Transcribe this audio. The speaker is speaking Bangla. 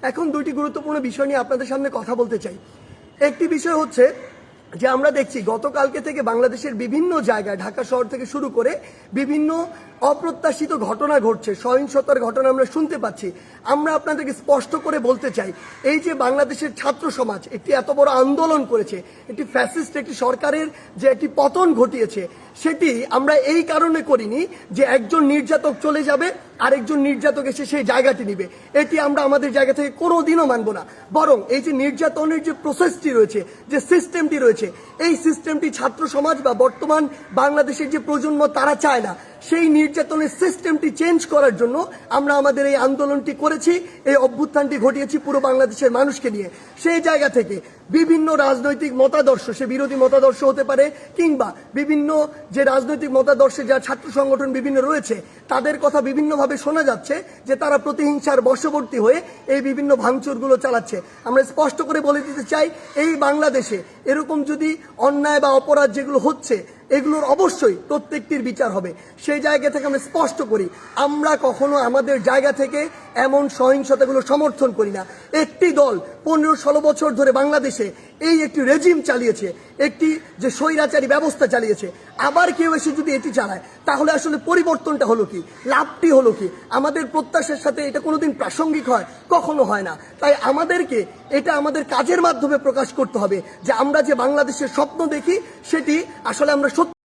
এখন দুইটি গুরুত্বপূর্ণ বিষয় নিয়ে আপনাদের সামনে কথা বলতে চাই। একটি বিষয় হচ্ছে যে আমরা দেখছি গতকালকে থেকে বাংলাদেশের বিভিন্ন জায়গায় ঢাকা শহর থেকে শুরু করে বিভিন্ন অপ্রত্যাশিত ঘটনা ঘটছে, সহিংসতার ঘটনা আমরা শুনতে পাচ্ছি। আমরা আপনাদেরকে স্পষ্ট করে বলতে চাই, এই যে বাংলাদেশের ছাত্র সমাজ একটি এত বড় আন্দোলন করেছে, একটি ফ্যাসিস্ট একটি সরকারের যে একটি পতন ঘটিয়েছে, সেটি আমরা এই কারণে করিনি যে একজন নির্যাতক চলে যাবে আরেকজন নির্যাতক এসে সেই জায়গাটি নিবে। এটি আমরা আমাদের জায়গা থেকে কোনোদিনও মানব না। বরং এই যে নির্যাতনের যে প্রসেসটি রয়েছে, যে সিস্টেমটি রয়েছে, এই সিস্টেমটি ছাত্র সমাজ বা বর্তমান বাংলাদেশের যে প্রজন্ম তারা চায় না। সেই নির্যাতনের সিস্টেমটি চেঞ্জ করার জন্য আমরা আমাদের এই আন্দোলনটি করেছি, এই অভ্যুত্থানটি ঘটিয়েছি পুরো বাংলাদেশের মানুষকে নিয়ে। সেই জায়গা থেকে বিভিন্ন রাজনৈতিক মতাদর্শ, সে বিরোধী মতাদর্শ হতে পারে কিংবা বিভিন্ন যে রাজনৈতিক মতাদর্শে যা ছাত্র সংগঠন বিভিন্ন রয়েছে, তাদের কথা বিভিন্নভাবে শোনা যাচ্ছে যে তারা প্রতিহিংসার বশবর্তী হয়ে এই বিভিন্ন ভাঙচুরগুলো চালাচ্ছে। আমরা স্পষ্ট করে বলে দিতে চাই, এই বাংলাদেশে এরকম যদি অন্যায় বা অপরাধ যেগুলো হচ্ছে এগুলোর অবশ্যই প্রত্যেকটির বিচার হবে। সেই জায়গা থেকে আমরা স্পষ্ট করি, আমরা কখনো আমাদের জায়গা থেকে এমন সহিংসতাগুলো সমর্থন করি না। একটি দল 15-16 বছর ধরে বাংলাদেশে এই একটি রেজিম চালিয়েছে, একটি যে স্বৈরাচারী ব্যবস্থা চালিয়েছে, আবার কেউ এসে যদি এটি চালায় তাহলে আসলে পরিবর্তনটা হলো কি, লাভটি হলো কি? আমাদের প্রত্যাশার সাথে এটা কোনোদিন প্রাসঙ্গিক হয়? কখনো হয় না। তাই আমাদেরকে এটা আমাদের কাজের মাধ্যমে প্রকাশ করতে হবে যে আমরা যে বাংলাদেশের স্বপ্ন দেখি সেটি আসলে আমরা সত্যি